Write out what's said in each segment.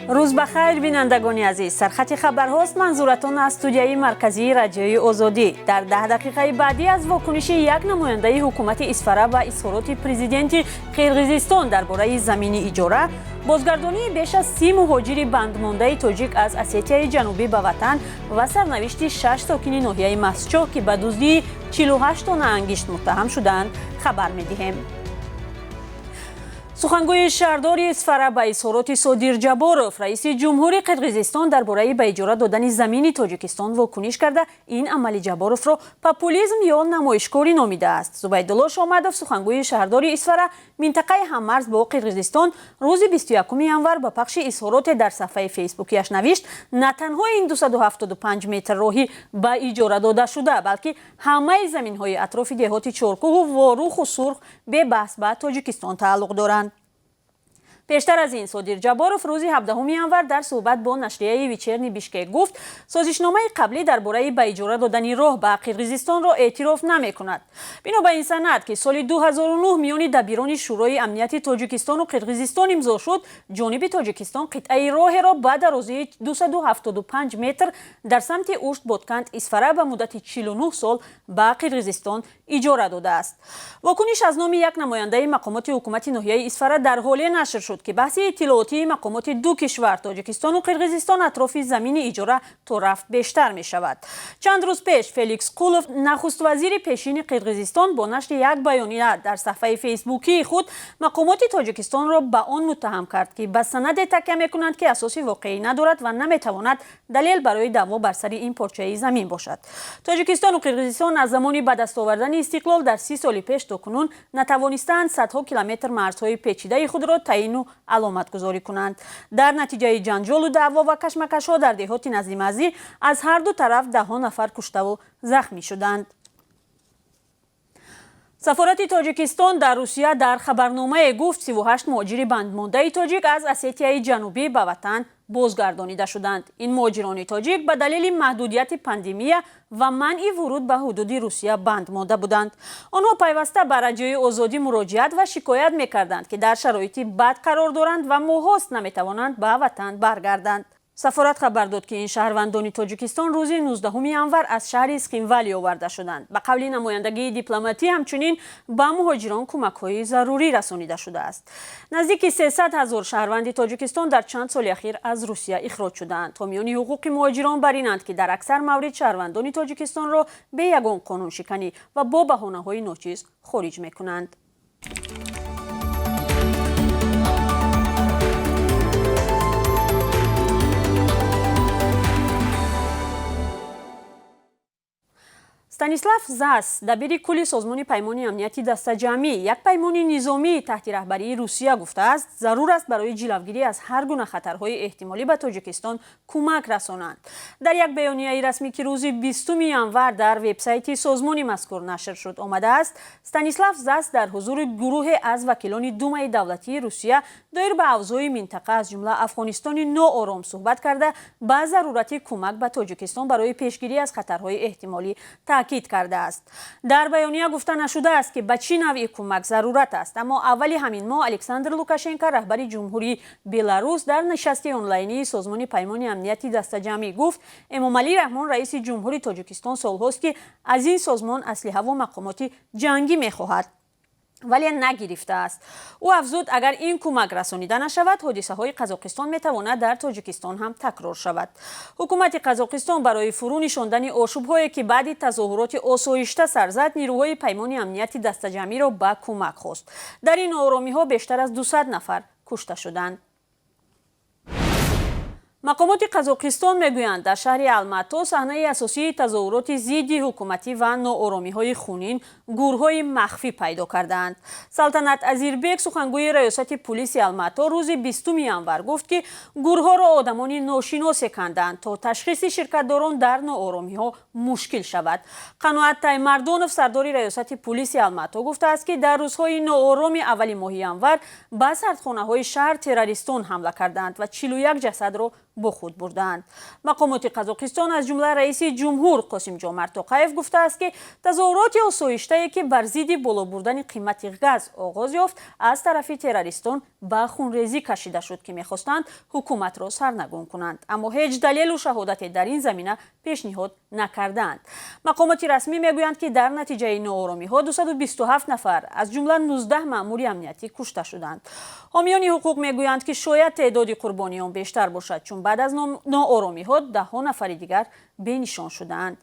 روز بخیر بینندگان عزیز، سرخط خبرهاست. منظورتون از استودیوی مرکزی رادیوی آزادی. در 10 دقیقه بعدی از واکنش یک نماینده حکومت اسفره و اظهارات پرزیدنت قرقیزستان درباره زمین اجاره، بازگردانی بیش از 30 مهاجر بندمانده تاجیک از اسیتیای جنوبی به وطن و سرنوشت 6 ساکن ناحیه مسچو که به دزدی 48 تن انگشت متهم شدند خبر می‌دهیم. سخنگوی شهردار اسفره به اظهارات صادر جباروف، رئیس جمهور قرقیزستان درباره به اجاره دادن زمین تاجیکستان واکنش کرده این عمل جباروف را پاپولیسم یا نمایشکاری نامیده است. زبیدالله شامدوف، سخنگوی شهردار اسفره منطقه هممرز با قرقیزستان، روز 21 ینور به پخش اظهارات در صفحه فیسبوکیش نوشت نه تنها این 275 متر راهی به اجاره داده شده، بلکه همه زمین‌های اطراف دهات چارکوه و واروخ و سرخ به بحث به تاجیکستان تعلق دارند. پیشتر از این صادر جباروف روز 17 ینور در صحبت با نشریه ویچرنی بیشکک گفت سازشنامه قبلی درباره به اجاره دادن راه به قرقیزستان را اعتراف نمی‌کند. بنا به این سند که سال 2009 میان دبیران شورای امنیت تاجیکستان و قرقیزستان امضا شد، جانب تاجیکستان قطعه راه را به درازی 275 متر در سمت اوشت بادکند اسفره به مدت 49 سال به قرقیزستان اجاره داده است. واکنش از نام یک نماینده مقامات حکومت ناحیه اسفره در حال نشر شد که بحث اطلاعاتی مقامات دو کشور تاجیکستان و قرقیزستان اطراف زمین اجاره تا رفت بیشتر می شود. چند روز پیش فلیکس قولوف، نخست وزیر پیشین قرقیزستان، با نشر یک بیانیه در صفحه فیسبوکی خود مقامات تاجیکستان را به آن متهم کرد که به سند تکیه می‌کنند که اساس واقعی ندارد و نمی‌تواند دلیل برای دعوا بر سر این پارچه زمین باشد. تاجیکستان و قرقیزستان از زمان به دست آوردن استقلال در 30 سال پیش تا کنون نتوانستند صدها کیلومتر مرزهای پیچیده خود را تعیین و علامت گذاری کنند. در نتیجه جنجال و دعوا و کشمکش‌ها در دهات نزدیمازی از هر دو طرف 10 نفر کشته و زخمی شدند. سفارت تاجیکستان در روسیه در خبرنامه گفت 38 مهاجر بندمانده تاجیک از اسیتیای جنوبی به وطن بازگردانیده شدند. این مهاجران تاجیک به دلیل محدودیت پاندمی و منع ورود به حدود روسیه بند مانده بودند. آنها پیوسته به رادیوی آزادی مراجعت و شکایت می‌کردند که در شرایط بد قرار دارند و ماه‌هاست نمی‌توانند به وطن برگردند. سفارت خبر داد که این شهروندان تاجیکستان روز 19 ینور از شهر اسخیموالی آورده شدند. به قول نمایندگی دیپلماتی همچنین به مهاجران کمک‌های ضروری رسانیده شده است. نزدیک 300,000 شهروند تاجیکستان در چند سال اخیر از روسیه اخراج شدند. حامیان حقوق مهاجران بر اینند که در اکثر موارد شهروندان تاجیکستان را به یگان قانون شکنی و با بهانه‌های ناچیز خارج می‌کنند. ستانیسلاف زاس، دبیر کل سازمان پیمان امنیتی دسته‌جمعی، یک پیمان نظامی تحت رهبری روسیه گفته است ضرور است برای جلوگیری از هر گونه خطرهای احتمالی به تاجیکستان کمک رسانند. در یک بیانیه رسمی که روز 20 ینور در وبسایت سازمان مذکور نشر شد آمده است ستانیسلاف زاس در حضور گروه از وکیلان دومه دولتی روسیه دایر به اوضاع منطقه از جمله افغانستان ناآرام صحبت کرده به ضرورت کمک به تاجیکستان برای پیشگیری از خطرهای احتمالی تاکید کرده است. در بیانیه گفته نشده است که به چه نوع کمک ضرورت است، اما اول همین ماه الکساندر لوکاشنکو رهبر جمهوری بلاروس در نشست آنلاینی سازمان پیمان امنیتی دسته‌جمعی گفت امامعلی رحمان رئیس جمهوری تاجیکستان سالهاست که از این سازمان اسلحه و مقامات جنگی می‌خواهد ولی نگرفته است. او افزود اگر این کمک رسانیده نشود حادثه های قزاقستان میتواند در تاجیکستان هم تکرار شود. حکومت قزاقستان برای فرو نشاندن آشوب هایی که بعد تظاهرات آسایشته سر زد نیروهای پیمان امنیتی دسته‌جمعی را به کمک خواست. در این ناآرامی ها بیشتر از 200 نفر کشته شدند. مقامات قزاقستان میگویند در شهر الماتا صحنه اساسی تظاهرات ضد حکومتی و ناآرامی‌های خونین گورهای مخفی پیدا کردند. سلطنت ازیربک، سخنگوی ریاست پلیس الماتا، روز 20 ینور گفت که گورها را آدمان ناشناس کندند تا تشخیص شرکت‌داران در ناآرامی‌ها مشکل شود. قناعت تایمردانوف، سردار ریاست پلیس الماتا، گفته است که در روزهای ناآرام اول ماه ینور به سردخانه‌های شهر تروریستان حمله کردند و 41 جسد را با خود بردند. مقامات قزاقستان از جمله رئیس جمهور قاسم جومرت توقیف گفته است که تظاهرات آسایشته که بر ضد بالا بردن قیمت غاز آغاز یافت از طرف تروریستان ба хунрезӣ кашида шуд ки мехостанд ҳукуматро сарнагун кунанд, аммо ҳеҷ далелу шаҳодате дар ин замина пешниҳод накарданд. мақомоти расмӣ мегӯянд ки дар натиҷаи нооромиҳо 227 нафар аз ҷумла 19 маъмури амнияти кушта шуданд. ҳомиёни ҳуқуқ мегӯянд ки шояд теъдоди қурбониён бештар бошад, чун баъд аз нооромиҳо даҳҳо нафари дигар бенишон шудаанд.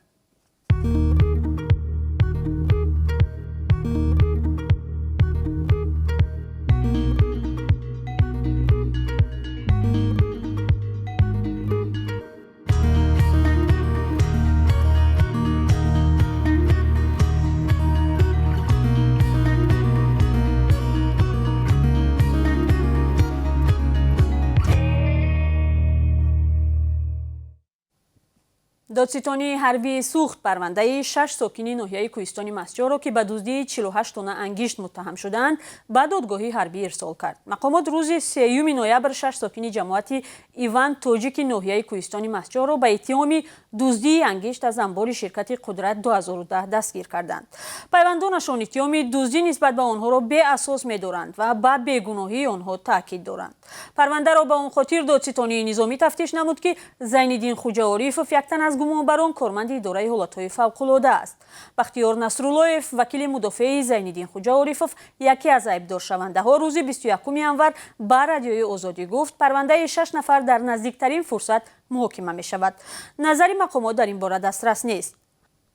додситони ҳарбии сӯхт парвандаи 6 сокини ноҳияи кӯҳистони Масҷоро ки ба дуздии 48 тонна ангишт муттаҳам шуданд ба додгоҳи ҳарбӣ ирсол кард. мақомот рӯзи 3 ноябр 6 сокини ҷамоати Иван Тоҷики ноҳияи кӯҳистони Масҷоро ба иттиҳоми дуздии ангишт аз анбори ширкати Қудрат 2010 дастгир карданд. пайвандонашон иттиҳоми дуздӣ нисбат ба онҳоро беасос медоранд ва ба бегуноҳии онҳо таъкид доранд. парвандаро ба он хотир додситонии низомӣ тафтиш намуд ки Зайниддин Хуҷаорифов яктан аз гумонбарон корманди идораи ҳолатҳои фавқулода аст. Бахтиёр Насруллоев, вакили мудофеи Зайниддин Хуҷаорифов, яке аз айбдоршавандаҳо, рӯзи 21 январ ба радиои Озодӣ гуфт, парвандаи 6 нафар дар наздиктарин фурсат муҳокима мешавад. назари мақомот дар ин бора дастрас нест.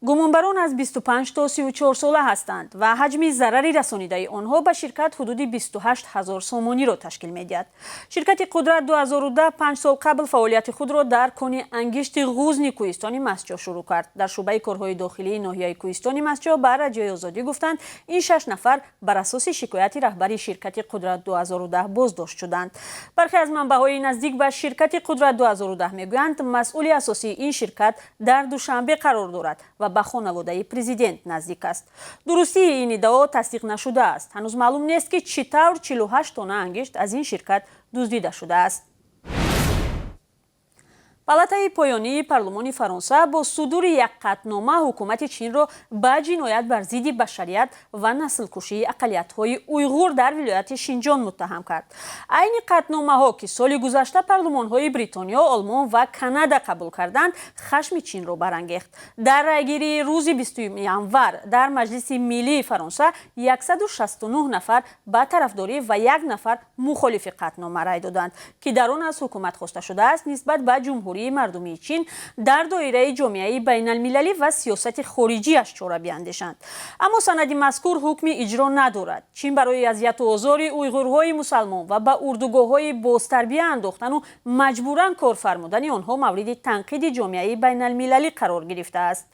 гумонбарон аз 25 то 34 сола ҳастанд ва ҳаҷми зарари расонидаи онҳо ба ширкат ҳудуди 28 000 сомониро ташкил медиҳад. ширкати Қудрат 2010 5 сол қабл фаъолияти худро дар кони ангишти ғузни кӯҳистони Масҷо шурӯъ кард. дар шӯъбаи корҳои дохилии ноҳияи кӯҳистони Масҷо ба радиои Озодӣ гуфтанд, ин 6 нафар бар асоси шикояти раҳбари ширкати Қудрат 2010 боздошт шуданд. бархе аз манбаъҳои наздик ба ширкати Қудрат 2010 мегӯянд, масъули асосии ин ширкат дар Душанбе қарор дорад ва ба хонаводаи президент наздик аст. дурустии ин иддао тасдиқ нашудааст. ҳанӯз маълум нест ки чӣ тавр 48 тонна ангишт аз ин ширкат дуздида шудааст. палатаи поёнии парлумони Фаронса бо судури як қатнома ҳукумати Чинро ба ҷиноят бар зидди башарият ва наслкушии ақалиятҳои уйғур дар вилояти Шинҷон муттаҳам кард. айни қатномаҳо ки соли гузашта парлумонҳои Бритониё, Олмон ва Канада қабул карданд, хашми Чинро барангехт. дар райгирии рӯзи 20 январ дар Маҷлиси Миллии Фаронса 169 нафар ба тарафдорӣ ва 1 нафар мухолифи қатнома рай доданд, ки дар он аз ҳукумат хоста шудааст нисбат ба ҷумҳурии мардумии Чин дар доираи ҷомеаи байналмилалӣ ва сиёсати хориҷиаш чора биандешанд. аммо санади мазкур ҳукми иҷро надорад. Чин барои азияту озори уйғурҳои мусалмон ва ба урдугоҳҳои бозтарбия андохтану маҷбуран кор фармудани онҳо мавриди танқиди ҷомеаи байналмилалӣ қарор гирифтааст.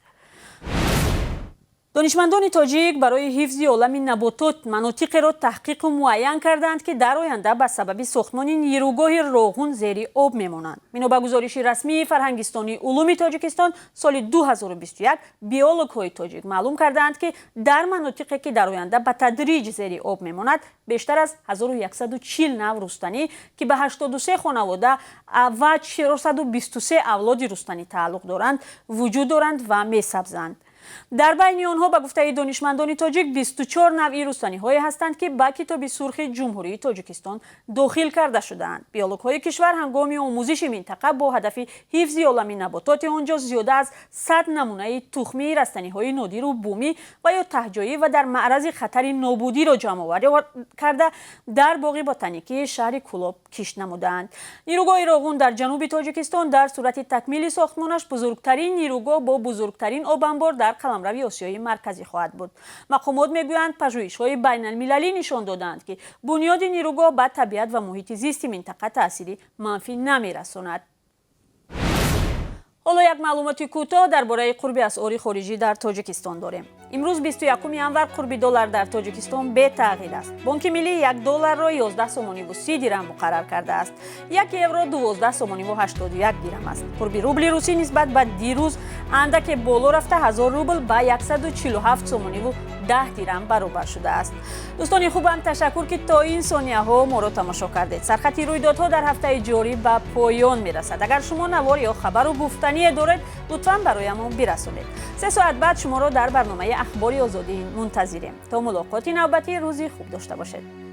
донишмандони тоҷик барои ҳифзи олами наботот манотиқеро таҳқиқу муайян карданд ки дар оянда ба сабаби сохтмони нирӯгоҳи роғун зери об мемонанд. бино ба гузориши расмии Фарҳангистони улуми Тоҷикистон соли 2021 биологҳои тоҷик маълум карданд ки дар манотиқе ки дар оянда ба тадриҷ зери об мемонад, бештар аз 1140 нав рустанӣ ки ба 83 хонавода ва 423 авлоди рустанӣ тааллуқ доранд вуҷуд доранд ва месабзанд. дар байни онҳо ба гуфтаи донишмандони тоҷик 24 навъи рустаниҳое ҳастанд ки ба китоби сурхи ҷумҳурии Тоҷикистон дохил карда шудаанд. биологҳои кишвар ҳангоми омӯзиши минтақа бо ҳадафи ҳифзи олами набототи он ҷо зиёда аз 100 намунаи тухмии растаниҳои нодиру бумӣ ва ё таҳҷоӣ ва дар маърази хатари нобудиро ҷамъоварӣ карда дар боғи ботаникии шаҳри Кӯлоб кишт намуданд. нирӯгоҳи роғун дар ҷануби Тоҷикистон дар сурати такмили сохтмонаш бузургтарин нирӯгоҳ бо бузургтарин обанбор дар қаламрави Осиёи марказӣ хоҳад буд. мақомот мегӯянд, пажӯҳишҳои байналмилалӣ нишон доданд ки бунёди нирӯгоҳ ба табиат ва муҳити зисти минтақа таъсири манфӣ намерасонад. ҳоло як маълумоти кӯтоҳ дар бораи қурби асъори хориҷӣ дар Тоҷикистон дорем. имрӯз 21 январ қурби доллар дар Тоҷикистон бетағйир аст. бонки миллӣ 1 долларро 11 сомониву 30 дирам муқаррар кардааст. 1 евро 12 сомониву 81 дирам аст. қурби рубли русӣ нисбат ба дирӯз андаке боло рафта 1000 рубл ба 147 сомониву 10 дирам баробар шудааст. дӯстони хубам, ташаккур ки то ин сониyaҳо моро тамошо кардед. сархати рӯйдодҳо дар ҳафтаи ҷорӣ ба поён мерасад. агар шумо навор ё хабару гуфтание доред, лутфан бароямон бирасонед. 3 соат баъд шуморо дар барномаи ахбори Озодӣ мунтазирем. то мулоқоти навбатӣ, рӯзи хуб дошта бошед.